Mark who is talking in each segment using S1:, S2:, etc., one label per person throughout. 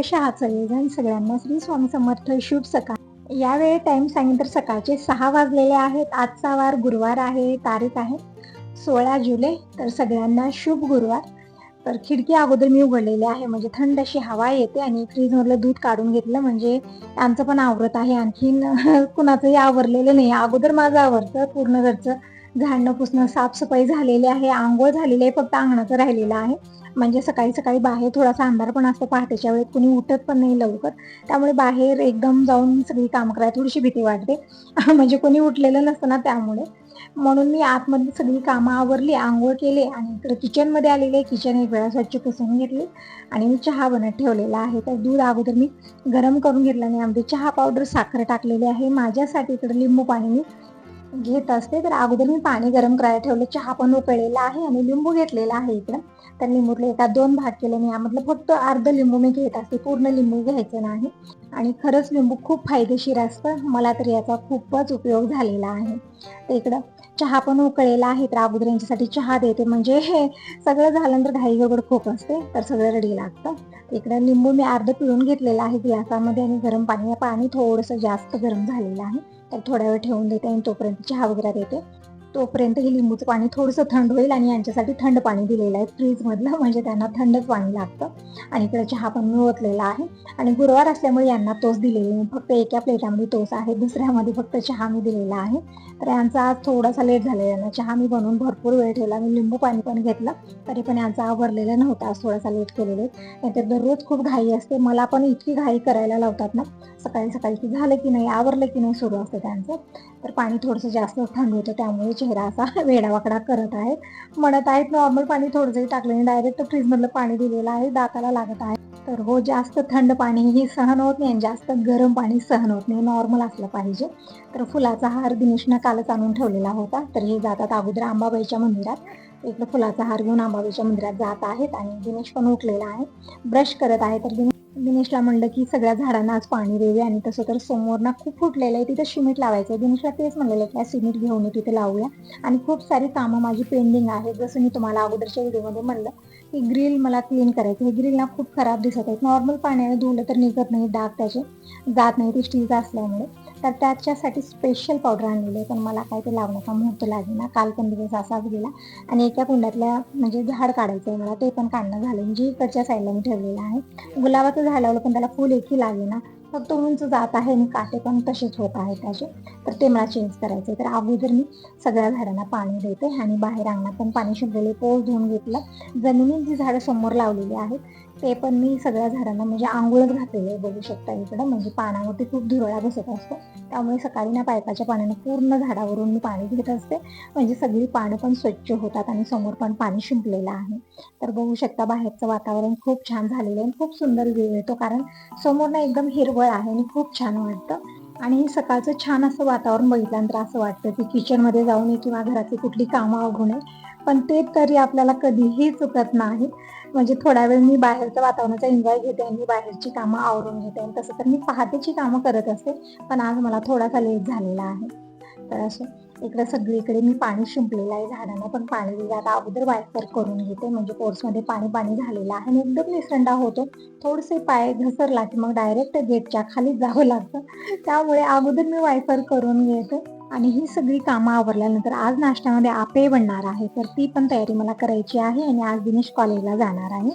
S1: कशा आहात सगळेजण? सगळ्यांना श्री स्वामी समर्थ, शुभ सकाळ. यावेळी टाइम सांगितलं तर सकाळचे 6 वाजलेले आहेत. आजचा वार गुरुवार आहे, तारीख आहे 16 जुलै. तर सगळ्यांना शुभ गुरुवार. तर खिडकी अगोदर मी उघडलेली आहे, म्हणजे थंड अशी हवा येते. आणि फ्रीजमधलं दूध काढून घेतलं, म्हणजे आमचं पण आवरत आहे. आणखीन कुणाचंही आवरलेलं नाही. अगोदर माझं आवरतं, पूर्ण घरचं झाडणं पुसणं साफसफाई झालेली आहे, आंघोळ झालेली आहे, फक्त अंगणाचं राहिलेलं आहे. म्हणजे सकाळी सकाळी बाहेर थोडासा अंधार पण असतो, पहाटेच्या वेळेत कोणी उठत पण नाही लवकर, त्यामुळे बाहेर एकदम जाऊन सगळी कामं करायला थोडीशी भीती वाटते. म्हणजे कोणी उठलेलं नसतं ना, त्यामुळे. म्हणून मी आतमध्ये सगळी कामं आवरली, आंघोळ केली आणि इकडे किचनमध्ये आलेले. किचन एक वेळा स्वच्छ पुसून घेतली आणि मी चहा बनत ठेवलेला आहे. तर दूध अगोदर मी गरम करून घेतलं आणि यामध्ये चहा पावडर, साखर टाकलेली आहे. माझ्यासाठी इकडे लिंबू पाणी मी घेत असते. तर अगोदर मी पाणी गरम करायला ठेवलं, चहा पण उकळलेला आहे आणि लिंबू घेतलेला आहे इकडं. तर लिंबूतले एका 2 भाग केले मी. यामधलं फक्त अर्ध लिंबू मी घेत असते, पूर्ण लिंबू घ्यायचं नाही. आणि खरंच लिंबू खूप फायदेशीर असतं, मला तर याचा खूपच उपयोग झालेला आहे. तर इकडं चहा पण उकळलेला आहे. तर अगोदर यांच्यासाठी चहा देते, म्हणजे हे सगळं झाल्यानंतर घाई गडबड खूप असते, तर सगळं रेडी लागतं. इकडं लिंबू मी अर्ध पिळून घेतलेला आहे ग्लासामध्ये आणि गरम पाणी. पाणी थोडंसं जास्त गरम झालेलं आहे, तर थोड्या वेळ ठेवून देते आणि तोपर्यंत चहा वगैरे देते. तोपर्यंत हे लिंबूचं पाणी थोडंसं थंड होईल. आणि यांच्यासाठी थंड पाणी दिलेलं आहे फ्रीजमधलं, म्हणजे त्यांना थंडच पाणी लागतं. आणि इकडे चहा पण मी ओतलेला आहे. आणि गुरुवार असल्यामुळे यांना तोच दिलेली मी, फक्त एका प्लेटामध्ये तोच आहे, दुसऱ्यामध्ये फक्त चहा मी दिलेला आहे. तर यांचा आज थोडासा लेट झालेला ना, चहा मी बनवून भरपूर वेळ ठेवला. मी लिंबू पाणी पण घेतलं, तरी पण यांचा आवरलेला नव्हता, आज थोडासा लेट केलेले. नाहीतर दररोज खूप घाई असते, मला पण इतकी घाई करायला लावतात ना, सकाळी सकाळी की झालं की नाही, आवरलं की नाही सुरू असतं त्यांचं. तर पाणी थोडंसं जास्त थंड होतं, त्यामुळे चेहरा असा वेडावाकडा करत आहे. म्हणत आहेत नॉर्मल पाणी थोडंसंही टाकलं नाही, डायरेक्ट फ्रीजमधलं पाणी दिलेलं आहे, दाताला लागत आहे. तर हो, जास्त थंड पाणीही सहन होत नाही आणि जास्त गरम पाणी सहन होत नाही, नॉर्मल असलं पाहिजे. तर फुलाचा हार दिनेशनं कालच आणून ठेवलेला होता. तर हे जातात अगोदर अंबाबाईच्या मंदिरात. इकडे फुलाचा हार घेऊन अंबाबाईच्या मंदिरात जात आहेत. आणि दिनेश पण उठलेला आहे, ब्रश करत आहे. तर दिनेशला म्हणलं की सगळ्या झाडांना आज पाणी देऊया. आणि तसं तर समोर ना खूप फुटलेलं आहे, तिथं सिमेंट लावायचं आहे. दिनेशला तेच म्हणलेलं की सिमेंट घेऊन तिथे लावूया. आणि खूप सारी कामं माझी पेंडिंग आहे, जसं मी तुम्हाला अगोदरच्या व्हिडिओमध्ये म्हणलं की ग्रिल मला क्लीन करायचं. हे ग्रिल ना खूप खराब दिसत आहेत, नॉर्मल पाण्याने धुलं तर निघत नाही, डाग त्याचे जात नाही, ते स्टीलचं असल्यामुळे. तर त्याच्यासाठी स्पेशल पावडर आणलेली आहे, पण मला काय ते लावण्याचा मुहूर्त लागेना. काल पण दिवस असाच गेला. आणि एका कुंड्यातल्या म्हणजे झाड काढायचं आहे मला, ते पण काढणं झालं, म्हणजे इकडच्या साईडला मी ठेवलेलं आहे. गुलाबाचं झाड लावलं, पण त्याला फुल एकही लागेना, फक्त उंच जात आहे आणि काटे पण तसेच होत आहेत त्याचे. तर ते मला चेंज करायचे. तर अगोदर मी सगळ्या झाडांना पाणी देते. आणि बाहेर अंगणात पण पाणी शिंपलेले, पोस धुवून घेतलं. जमिनीत जी झाडं समोर लावलेली आहेत ते पण मी सगळ्या झाडांना म्हणजे आंघोळच घातलेलं आहे, बघू शकता इकडं. म्हणजे पानावरती खूप धुरळा बसत असतो, त्यामुळे सकाळी ना पाईपाच्या पाण्याने पूर्ण झाडावरून मी पाणी घेत असते, म्हणजे सगळी पानं पण स्वच्छ होतात आणि समोर पण पाणी शिंपलेलं आहे. तर बघू शकता बाहेरचं वातावरण खूप छान झालेलं आहे, खूप सुंदर व्ह्यू येतो, कारण समोर ना एकदम हिरवळ आहे आणि खूप छान वाटतं. आणि सकाळचं छान असं वातावरण बघितल्यानंतर असं वाटतं की किचनमध्ये जाऊ नये किंवा घरातली कुठली कामं आवरू नये, पण ते तरी आपल्याला कधीही चुकत नाही. म्हणजे थोडा वेळ मी बाहेरचं वातावरणाचा एन्जॉय घेते आणि बाहेरची कामं आवरून घेते. आणि तसं तर मी पहाटेची कामं करत असते, पण आज मला थोडासा लेट झालेला आहे. तर असं इकडे सगळीकडे मी पाणी शिंपलेलं आहे, झाडांना पण पाणी दिलं. आता अगोदर वायपर करून घेते, म्हणजे पोर्समध्ये पाणी पाणी झालेलं आहे आणि एकदम निसरंडा होतो. थोडेसे पाय घसरला की मग डायरेक्ट गेटच्या खाली जावं लागतं, त्यामुळे अगोदर मी वायपर करून घेते. आणि ही सगळी कामं आवरल्यानंतर आज नाश्त्यामध्ये आप्पे बनणार आहे, तर ती पण तयारी मला करायची आहे. आणि आज दिनेश कॉलेजला जाणार आहे,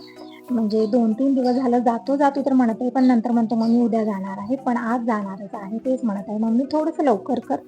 S1: म्हणजे 2-3 दिवस झालं जातो जातो तर म्हणत आहे, पण नंतर म्हणतो मग मी उद्या जाणार आहे, पण आज जाणारच आहे, तेच म्हणत आहे. मम्मी थोडंसं लवकर कर,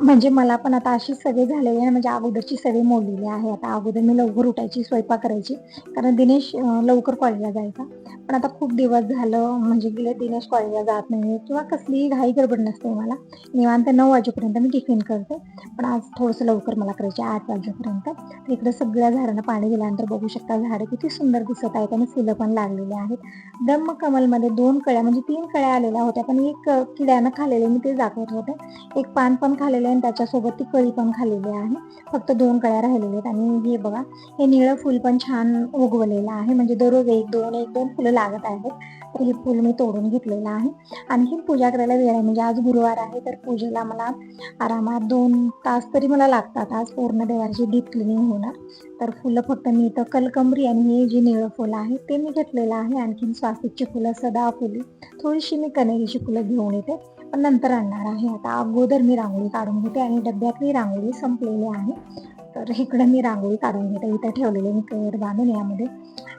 S1: म्हणजे मला पण आता अशी सवय झालेली आहे, म्हणजे अगोदरची सवय मोडलेली आहे. आता अगोदर मी लवकर उठायची, स्वयंपाक करायची, कारण दिनेश लवकर कॉलेजला जायचा. पण आता खूप दिवस झालं म्हणजे गेले दिनेश कॉलेजला जात नाही किंवा कसलीही घाई गडबड नसते मला, निवांत 9 वाजेपर्यंत मी टिफिन करते. पण आज थोडंसं लवकर मला करायचे 8 वाजेपर्यंत. तर इकडे सगळ्या झाडांना पाणी दिल्यानंतर बघू शकता झाडं किती सुंदर दिसत आहेत आणि फुलं पण लागलेली आहेत. ब्रह्मकमलमध्ये 2 कळ्या म्हणजे 3 कळ्या आलेल्या होत्या, पण एक किड्यानं खाल्लेले, मी ते दाखवत होते. एक पान पण खाल्लेलं आहे आणि त्याच्यासोबत ती कळी पण खाल्लेली आहे, फक्त 2 कळ्या राहिलेल्या आहेत. आणि हे बघा, हे निळं फुल पण छान उगवलेलं आहे, म्हणजे दररोज 1-2 फुलं लागत आहेत. हे फूल मी तोडून घेतलेलं आहे. आणखीन पूजा करायला वेळ आहे, म्हणजे आज गुरुवार आहे तर पूजेला मला आरामात 2 तास तरी मला लागतात. आज पूर्ण देवाची डीप क्लिनिंग होणार. तर फुलं फक्त मी इथं कलकंबरी आणि हे जे निळं फुलं आहे ते मी घेतलेलं आहे. आणखीन स्वास्तिकची फुलं, सदाफुली, थोडीशी मी कनेरीची फुलं घेऊन येते, पण नंतर आणणार आहे. आता अगोदर मी रांगोळी काढून घेते आणि डब्यातली रांगोळी संपलेली आहे. तर इकडं मी रांगोळी काढून घेते. इथं ठेवलेले मी कवर बांधून यामध्ये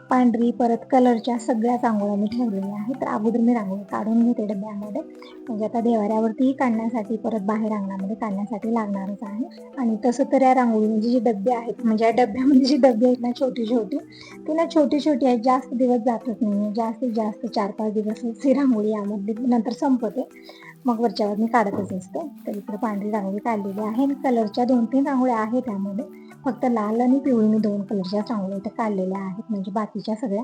S1: पांढरी परत कलरच्या सगळ्याच रांगोळ्या मी ठेवलेल्या आहेत. तर अगोदर मी रांगोळी काढून घेते डब्यामध्ये, म्हणजे आता देवाऱ्यावरतीही काढण्यासाठी परत बाहेर अंगणामध्ये काढण्यासाठी लागणारच आहे. आणि तसं तर या रांगोळी म्हणजे जे डबे आहेत, म्हणजे या डब्यामध्ये जी डबे आहेत ना छोटी छोटी, ती ना छोटी छोटी आहेत, जास्त दिवस जातच नाही. जास्तीत जास्त 4-5 दिवसच ही रांगोळी यामध्ये नंतर संपते. मग वरच्यावर मी काढतच असते. तर इकडे पांढरी रांगोळी काढलेली आहे आणि कलरच्या 2-3 रांगोळ्या आहेत त्यामध्ये. फक्त लाल आणि पिवळी मी 2 कलरच्या रांगोळ्या इथे काढलेल्या आहेत. म्हणजे बाकीच्या सगळ्या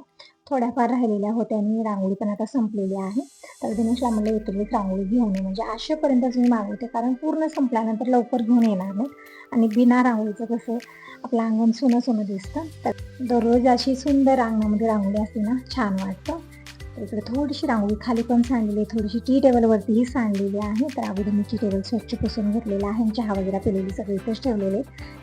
S1: थोड्याफार राहिलेल्या होत्या आणि रांगोळी पण आता संपलेली आहे. तर दिनेशला म्हणलं इथलीच रांगोळी घेऊन ये, म्हणजे 800पर्यंतच मी मागवते, कारण पूर्ण संपल्यानंतर लवकर घेऊन येणार नाही. आणि बिना रांगोळीचं कसं आपलं अंगण सोनं सोनं दिसतं. तर दररोज अशी सुंदर अंगणामध्ये रांगोळी असते ना, छान वाटतं. इकडे थोडीशी रांगोळी खाली पण सांडलेली, थोडीशी टी टेबलवरतीही सांडलेली आहे. तर अगोदर मी टी टेबल स्वच्छ पुसून घेतलेला आहे. चहा वगैरे पिलेली सगळे इथेच ठेवलेले,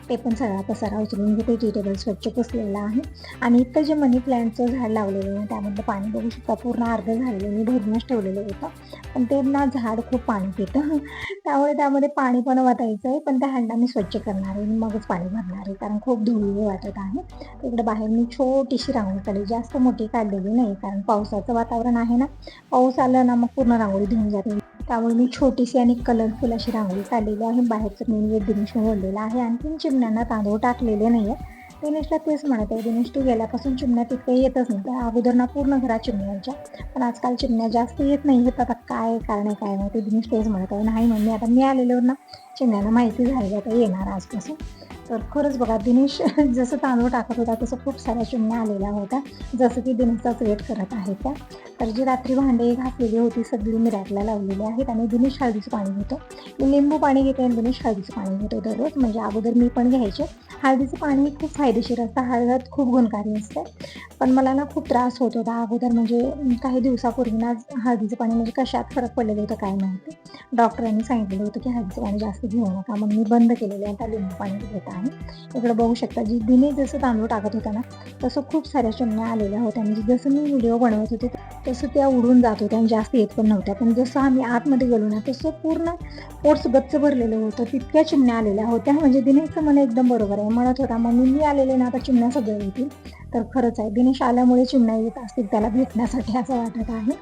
S1: ते पण सगळा पसारा उचलून घेते. टी टेबल स्वच्छ पुसलेला आहे. आणि इथं जे मनी प्लॅन्टचं झाड लावलेलं आहे त्यामधलं पाणी बघू शकता, पूर्ण अर्ध झालेलं मी भरूनच ठेवलेलं होतं. पण ते ना झाड खूप पाणी पितं, त्यामुळे त्यामध्ये पाणी पण वाटायचं आहे. पण त्या हंडा मी स्वच्छ करणार आहे, मगच पाणी भरणार आहे, कारण खूप धुळी वाटत आहे. इकडे बाहेर मी छोटीशी रांगोळी काढली, जास्त मोठी काढलेली नाही, कारण पावसाचं वातावरण आहे ना. पाऊस आला ना मग पूर्ण रांगोळी धुवून जाते. त्यामुळे मी छोटीशी आणि कलरफुल अशी रांगोळी काढलेली आहे. बाहेरचं मेन गेट दिनेशने ओढलेलं आहे. आणखीन चिमण्यांना तांदूळ टाकलेले नाहीये. दिनेशला तेच म्हणत आहे, दिनेश तू गेल्यापासून चिमण्या तितक्या येतच नाही. तर अगोदर ना पूर्ण घरात चिमण्यांच्या, पण आजकाल चिमण्या जास्त येत नाही आहेत. आता काय कारण आहे काय माहिती. दिनेश तेच म्हणत आहे, नाही मम्मी आता मी आलेल्यावर ना चिमण्यांना माहिती झाली आता येणार आजपासून. तर खरंच बघा, दिनेश जसं तांदूळ टाकत होता तसं खूप साऱ्या चिमण्या आलेल्या होत्या, जसं की दिनेशचाच वेट करत आहेत त्या. तर जी रात्री भांडे घासलेली होती सगळी मी रॅकला लावलेली आहेत. आणि दिनेश हळदीचं पाणी घेतो, मी लिंबू पाणी घेते आणि दिनेश हळदीचं पाणी घेतो दररोज. म्हणजे अगोदर मी पण घ्यायचे. हळदीचं पाणी खूप फायदेशीर असतं, हळद खूप गुणकारी असते. पण मला ना खूप त्रास होत होता अगोदर, म्हणजे काही दिवसापूर्वी ना हळदीचं पाणी म्हणजे कशात फरक पडलेलं होतं काय माहिती. डॉक्टरांनी सांगितलेलं होतं की हळदीचं पाणी जास्त घेऊ नका, मग मी बंद केलेलं आहे, आता लिंबू पाणी घेत आहे. इकडे बघू शकता, जी दिने जसं तांदूळ टाकत होता ना तसं खूप साऱ्या चिमण्या आलेल्या होत्या. म्हणजे जसं मी व्हिडिओ बनवत होते तसं त्या उडून जात होत्या आणि जास्त येत पण नव्हत्या. पण जसं आम्ही आतमध्ये गेलो ना तसं पूर्ण पोट्स गच्च भरलेलं होतं, तितक्या चिमण्या आलेल्या होत्या. म्हणजे दिनेशचं मन एकदम बरोबर आहे, म्हणत होता मम्मी मी आलेले ना आता चिमण्या सगळ्या येतील. तर खरंच आहे, दिनेश आल्यामुळे चिमण्या येत असतील त्याला भेटण्यासाठी असं वाटत आहे.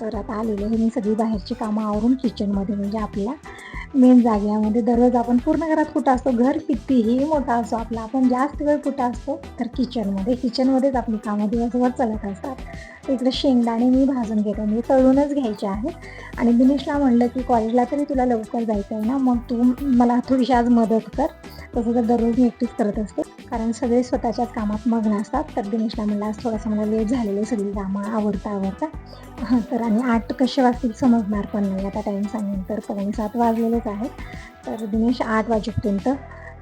S1: तर आता आलेले आहे मी सगळी बाहेरची कामं आवरून किचनमध्ये, म्हणजे आपल्या मेन जाग्यामध्ये. दररोज आपण पूर्ण घरात कुठं असतो, घर कितीही मोठा असो आपला, आपण जास्त वेळ कुठं असतो तर किचनमध्येच आपली कामं दिवसभर चालत असतात. इकडे शेंगदाणे मी भाजून घेते, म्हणजे तळूनच घ्यायचे आहेत. आणि दिनेशला म्हणलं की कॉलेजला तरी तुला लवकर जायचं आहे ना, मग तू मला थोडीशी आज मदत कर. तसं तर दररोज मी एकटीच करत असते, कारण सगळे स्वतःच्याच कामात मग्न असतात. तर दिनेशला म्हणलं आज थोडासा मला लेट झालेली सगळी कामं आवरता. तर आणि 8 कसे वाजतील समजणार पण नाही. आता टाईम सांगेन तर 7:15 वाजलेलेच आहेत. तर दिनेश 8 वाजेपर्यंत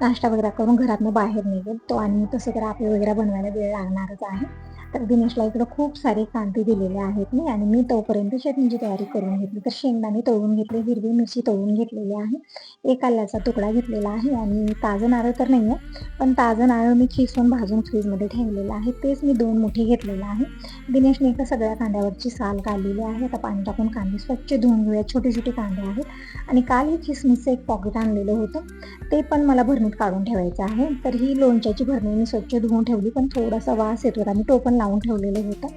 S1: नाश्ता वगैरे करून घरातनं बाहेर निघेल तो, आणि तसं तर आपलं वगैरे बनवायला वेळ लागणारच आहे. तर दिनेशला इकडं खूप सारे कांदे दिलेले आहेत मी, आणि मी तोपर्यंत चटणीची तयारी करून घेतली. तर शेंगदाणे तळून घेतले, हिरवी मिरची तळून घेतलेली आहे, एक आल्याचा तुकडा घेतलेला आहे, आणि ताजं नारळ तर नाही आहे, पण ताजं नारळ मी खिसून भाजून फ्रीजमध्ये ठेवलेलं आहे, तेच मी 2 मुठी घेतलेलं आहे. दिनेशने एका सगळ्या कांद्यावरची साल काढलेली आहे. आता पाणी टाकून कांदे स्वच्छ धुवून घेऊया, छोटे छोटे कांदे आहेत. आणि काल ही किसमिसचं एक पॉकेट आणलेलं होतं, ते पण मला भरणीत काढून ठेवायचं आहे. तर ही लोणच्याची भरणी मी स्वच्छ धुवून ठेवली, पण थोडासा वास येत होता, मी टोपण लावून ठेवलेलं होतं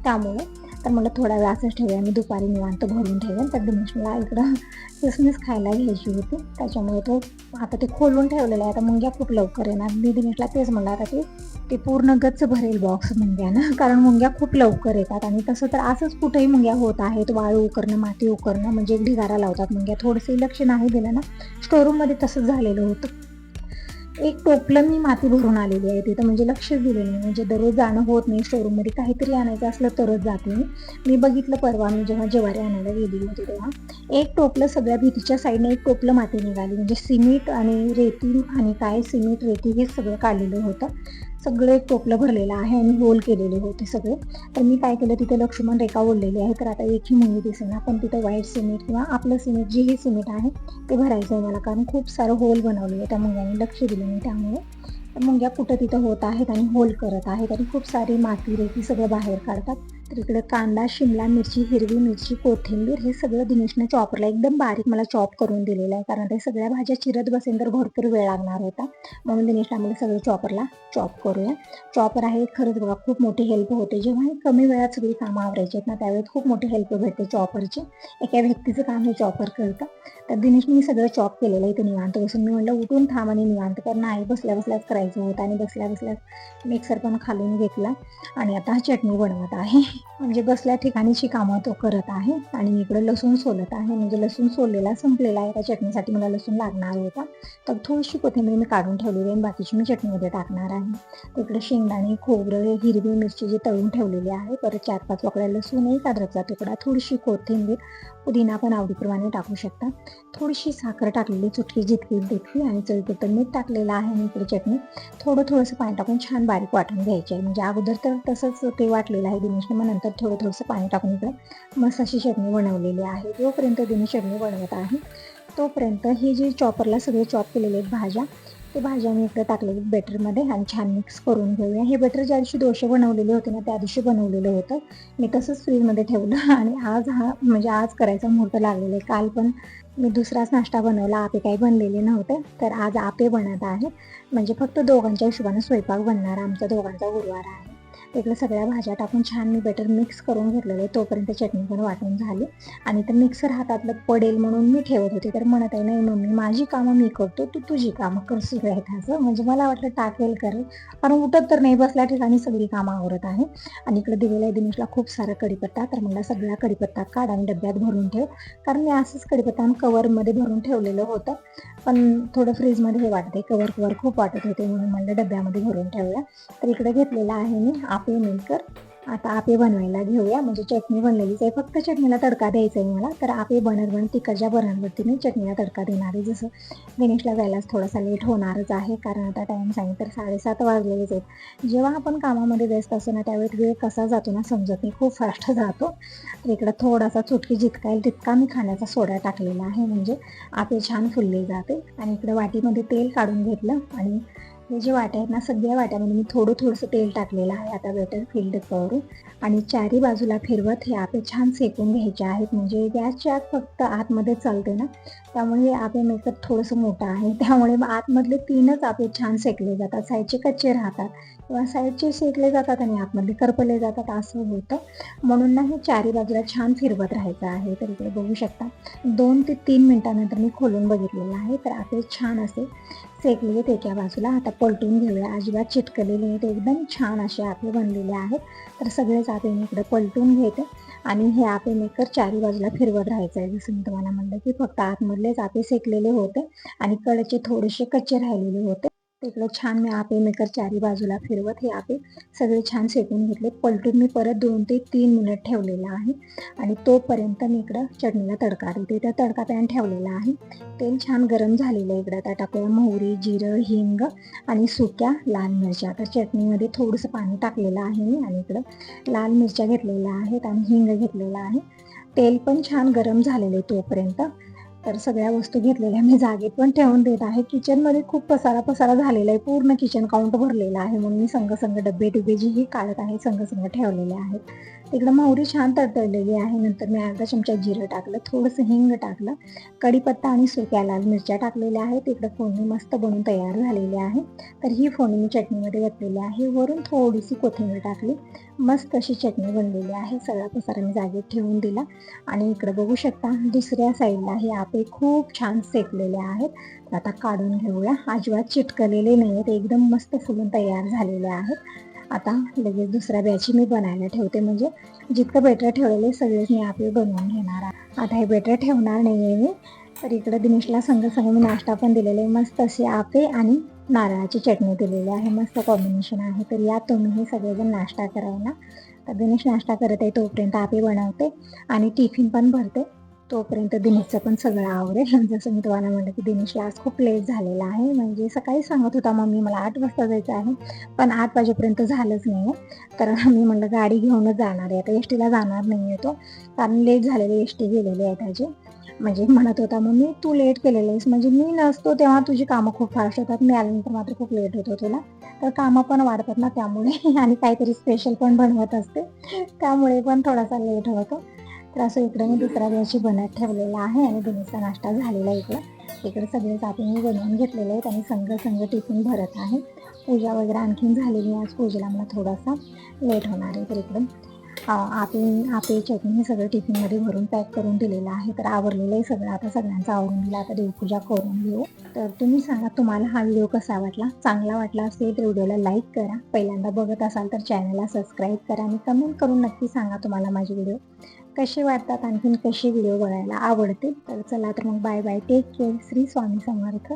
S1: त्यामुळे. तर मला थोडा वेळ असंच ठेवूया, मी दुपारी निवांत भरून ठेवेन. तर दिनेशला इकडं किसमिस खायला घ्यायची होती, त्याच्यामुळे तो आता ते खोलून ठेवलेलं आहे. आता मुंग्या खूप लवकर येणार, मी दिनेशला तेच म्हणलं आता ते पूर्ण गच्च भरेल बॉक्स मुंग्यानं, कारण मुंग्या खूप लवकर येतात. आणि तसं तर असंच कुठेही मुंग्या होत आहेत, वाळू उकरणं, माती उकरणं, म्हणजे ढिगारा लावतात मुंग्या. थोडंसं लक्ष नाही दिलं ना, स्टोरूममध्ये तसंच झालेलं होतं. एक टोपलं मी माती भरून आलेली आहे तिथं, म्हणजे लक्षच दिलं नाही. म्हणजे दररोज जाणं होत नाही स्टोरूममध्ये, काहीतरी आणायचं असलं तरच जाते मी बघितलं परवा मी जेव्हा ज्वारी आणायला गेली होती तेव्हा एक टोपलं सगळ्या भीतीच्या साईडने एक टोपलं माती निघाली, म्हणजे सिमेंट आणि रेती आणि काय सिमेंट रेती हे सगळं काढलेलं होतं. सगळे टोपलं भरलेलं आहे आणि होल केलेले होते सगळे. तर मी काय केलं, तिथे लक्ष्मण रेखा ओढलेली आहे, तर आता एकही मुंगी दिसेना, पण तिथे व्हाईट सिमेंट किंवा आपलं सिमेंट जेही सिमेंट आहे ते भरायचं आहे मला, कारण खूप सारं होल बनवलेलं आहे त्या मुंग्यांनी, लक्ष दिलं नाही त्यामुळे. तर मुंग्या कुठं तिथं होत आहेत आणि होल करत आहेत आणि खूप सारी माती रेती सगळं बाहेर काढतात. तर इकडे कांदा, शिमला मिरची, हिरवी मिरची, कोथिंबीर हे सगळं दिनेशने चॉपरला एकदम बारीक मला चॉप करून दिलेलं आहे, कारण ते सगळ्या भाज्या चिरत बसेल तर भरपूर वेळ लागणार होता, म्हणून दिनेशला आम्हाला सगळं चॉपरला चॉप करूया. चॉपर आहे खरंच बघा, खूप मोठी हेल्प होते. जेव्हा कमी वेळात सगळी कामं आवरायची आहेत ना, त्यावेळेस खूप मोठी हेल्प भेटते चॉपरची. एका व्यक्तीचं काम हे चॉपर करतं. तर दिनेशने मी सगळं चॉप केलेलं आहे इथे निवांत बसून. मी म्हटलं उठून थांब आणि निवांत कर, नाही बसल्या बसल्याच करायचं होतं आणि बसल्या बसल्याच मिक्सर पण खालून घेतला आणि आता चटणी बनवत आहे. म्हणजे बसल्या ठिकाणीची कामं तो करत आहे. आणि मी इकडे लसूण सोलत आहे, म्हणजे लसूण सोललेला संपलेला आहे, त्या चटणीसाठी मला लसूण लागणार होता. तर थोडीशी कोथिंबीर मी काढून ठेवलेली आहे आणि बाकीची मी चटणीमध्ये टाकणार आहे. तिकडे शेंगदाणे, खोबरं, हिरवी मिरची जे तळून ठेवलेली आहे, परत 4-5 वाकड्या लसूण, एक अद्रकचा तुकडा, थोडीशी कोथिंबीर, पुदिना पण आवडीप्रमाणे टाकू शकता, थोडीशी साखर टाकलेली चुटकी जितकी तितकी आणि चवीपुरतं मीठ टाकलेलं आहे. आणि इकडे चटणी थोडंसं पाणी टाकून छान बारीक वाटून घ्यायची आहे. म्हणजे अगोदर तर तसंच ते वाटलेलं आहे दिनेशने, मग नंतर थोडंसं पाणी टाकून इकडे मस्त अशी चटणी बनवलेली आहे. जोपर्यंत दिनेश चटणी बनवत आहे तोपर्यंत हे जे चॉपरला सगळे चॉप केलेले आहेत भाज्या, ते भाज्या मी इकडे टाकलेली बेटरमध्ये आणि छान मिक्स करून घेऊया. हे बेटर ज्या दिवशी डोसे बनवलेले होते ना, त्या दिवशी बनवलेलं होतं मी, तसंच फ्रीजमध्ये ठेवलं आणि आज म्हणजे आज करायचा मुहूर्त लागलेला आहे. काल पण मी दुसराच नाश्ता बनवला, आपे काही बनलेले नव्हते, तर आज आपे बनत आहे. म्हणजे फक्त दोघांच्या हिशोबाने स्वयंपाक बनणार, आमचा दोघांचा गुरुवार आहे. इकडे सगळ्या भाज्या टाकून छान मी बेटर मिक्स करून घेतलेलं आहे. तोपर्यंत चटणी पण वाटून झाली आणि तर मिक्सर हातातलं पडेल म्हणून मी ठेवत होते, तर म्हणत आहे नाही मम्मी माझी कामं मी करतो, तू तुझी कामं कर असं. म्हणजे मला वाटलं टाकेल करेल, कारण उठत तर नाही, बसल्या ठिकाणी सगळी कामं आवरत आहे. आणि इकडे दिलेला आहे दिनेशला खूप सारा कढीपत्ता, तर मला सगळा कढीपत्ता काढ आणि डब्यात भरून ठेव, कारण मी असंच कढीपत्ता कवरमध्ये भरून ठेवलेलं होतं, पण थोडं फ्रीजमध्ये हे वाटते, कवर खूप वाटत होते, म्हणून म्हणलं डब्यामध्ये भरून ठेवूया. तर इकडे घेतलेला आहे मी आपे मेकर. आता आपे बनवायला घेऊया. म्हणजे चटणी बनलेलीच आहे, फक्त चटणीला तडका द्यायचा आहे मला. तर आपे बनत तिकडच्या बर्नरवरती मी चटणीला तडका देणार आहे. जसं दिनेशला जायलाच थोडासा लेट होणारच आहे, कारण आता टाईम सांगितलं तर 7:30 वाजलेलेच आहेत. जेव्हा आपण कामामध्ये व्यस्त असतो ना, त्यावेळेस वेळ कसा जातो ना समजत नाही, खूप फास्ट जातो. तर इकडं थोडासा चुटकी जितका येईल तितका मी खाण्याचा सोडा टाकलेला आहे, म्हणजे आपे छान फुलले जाते. आणि इकडं वाटीमध्ये तेल काढून घेतलं आणि हे जे वाट्या आहेत ना, सगळ्या वाट्यामध्ये मी थोडंसं तेल टाकलेलं आहे. आता बेटर फिल्ड करून आणि चारी बाजूला फिरवत हे आपे छान सेकून घ्यायचे आहेत. म्हणजे गॅसच्या आत फक्त आतमध्ये चालते ना, त्यामुळे हे आपे मेकर थोडंसं मोठं आहे, त्यामुळे आतमधले 3च आपे छान सेकले जातात, साईडचे कच्चे राहतात किंवा साईडचे शेकले जातात आणि आतमधले करपले जातात, असं होतं. म्हणून ना हे चारी बाजूला छान फिरवत राहायचं आहे. तर इकडे बघू शकता 2 ते 3 मिनिटानंतर मी खोलून बघितलेलं आहे, तर आपे छान असे सेकले आहेत एका बाजूला. आता पलटून घेऊया, अजिबात चिटकलेले आहेत, एकदम छान असे आपे बनलेले आहेत. तर सगळेच आपे मी इकडे पलटून घेते आणि हे आपे मेकर चारी बाजूला फिरवत राहायचं आहे. जसं मी तुम्हाला म्हणलं की फक्त आतमधलेच आपे सेकलेले होते आणि कडचे थोडेसे कच्चे राहिलेले होते. तिकडे छान मी आपे मेकर चारी बाजूला फिरवत हे आपे सगळे छान सेकून घेतले. पलटून मी परत 2 ते 3 मिनिट ठेवलेलं आहे आणि तोपर्यंत मी इकडं चटणीला तडका देते. तर तडका पॅन ठेवलेला आहे, तेल छान गरम झालेलं आहे. इकडं आता टाकूया मोहरी, जिरं, हिंग आणि सुक्या लाल मिरच्या. तर चटणीमध्ये थोडंसं पाणी टाकलेलं आहे मी आणि इकडं लाल मिरच्या घेतलेल्या आहेत आणि हिंग घेतलेला आहे. तेल पण छान गरम झालेलं आहे तोपर्यंत. तर सगळ्या वस्तू घेतलेल्या मी जागेत पण ठेवून देत आहे. किचनमध्ये खूप पसारा झालेला आहे, पूर्ण किचन काउंट भरलेला आहे, म्हणून मी संघ डबे जेही काढत आहे संघ ठेवलेले आहेत. तिकडं मोहरी छान तडतडलेली आहे. नंतर मी अर्धा चमचा जिरं टाकलं, थोडंसं हिंग टाकलं, कढीपत्ता आणि सुक्या लाल मिरच्या टाकलेल्या आहेत. इकडं फोडणी मस्त बनून तयार झालेली आहे. तर ही फोडणी मी चटणीमध्ये घातलेली आहे. वरून थोडीशी कोथिंबीर टाकली, मस्त अशी चटणी बनलेली आहे. सगळा पसारा मी जागेत ठेवून दिला आणि इकडे बघू शकता दुसऱ्या साईडला हे आपे खूप छान सेकलेले आहेत. तर आता काढून घेऊया, अजिबात चिटकलेले नाही आहेत, एकदम मस्त फुलून तयार झालेले आहेत. आता लगेच दुसऱ्या बॅची मी बनायला ठेवते, म्हणजे जितकं बेटर ठेवलेले सगळेच मी आपे बनवून घेणार आहे. आता हे बेटर ठेवणार नाही आहे मी. तर इकडे दिनेशला संग मी नाश्ता पण दिलेला आहे, मस्त असे आपे आणि नारळाची चटणी दिलेली आहे, मस्त कॉम्बिनेशन आहे. तर या तुम्ही हे सगळेजण नाश्ता करायला. तर दिनेश नाश्ता करत आहे तोपर्यंत आपे बनवते आणि टिफिन पण भरते. तोपर्यंत दिनेशचं पण सगळं आवरेल. जसं मी तुम्हाला म्हटलं की दिनेशला आज खूप लेट झालेला आहे. म्हणजे सकाळी सांगत होता मम्मी मला 8 वाजता जायचं आहे, पण 8 वाजेपर्यंत झालंच नाही आहे. तर मी म्हटलं गाडी घेऊनच जाणार आहे. आता एस टीला जाणार नाही आहे तो, कारण लेट झालेली एस टी गेलेली आहे त्याची. म्हणजे म्हणत होता मम्मी तू लेट केलेलं आहेस, म्हणजे मी नसतो तेव्हा तुझी कामं खूप फास्ट होतात, मी आल्यानंतर मात्र खूप लेट होतो तुला. तर कामं पण वाढतात ना त्यामुळे आणि काहीतरी स्पेशल पण बनवत असते, त्यामुळे पण थोडासा लेट होतो. तर असं इकडे मी दुसऱ्या दिवशी बनत ठेवलेलं आहे आणि दिनेशचा नाश्ता झालेला इकडं. इकडे सगळे ताटे मी बनवून घेतलेले आहेत आणि संघ टिफिन भरत आहे. पूजा वगैरे आणखीन झालेली आज पूजेला मला थोडासा लेट होणार आहे. तर इकडे आपे चटणी हे सगळं टिफिनमध्ये भरून पॅक करून दिलेलं आहे. तर आवरलेलं आहे सगळं, आता सगळ्यांचं आवरून दिलं. आता देवपूजा करून घेऊ. तर तुम्ही सांगा तुम्हाला हा व्हिडिओ कसा वाटला? चांगला वाटला असेल तर व्हिडिओला लाईक करा. पहिल्यांदा बघत असाल तर चॅनलला सबस्क्राईब करा आणि कमेंट करून नक्की सांगा तुम्हाला माझे व्हिडिओ कसे वाटतात, आणखीन कसे व्हिडिओ बघायला आवडतील. तर चला तर मग bye bye, take care. Shri Swami समर्थ.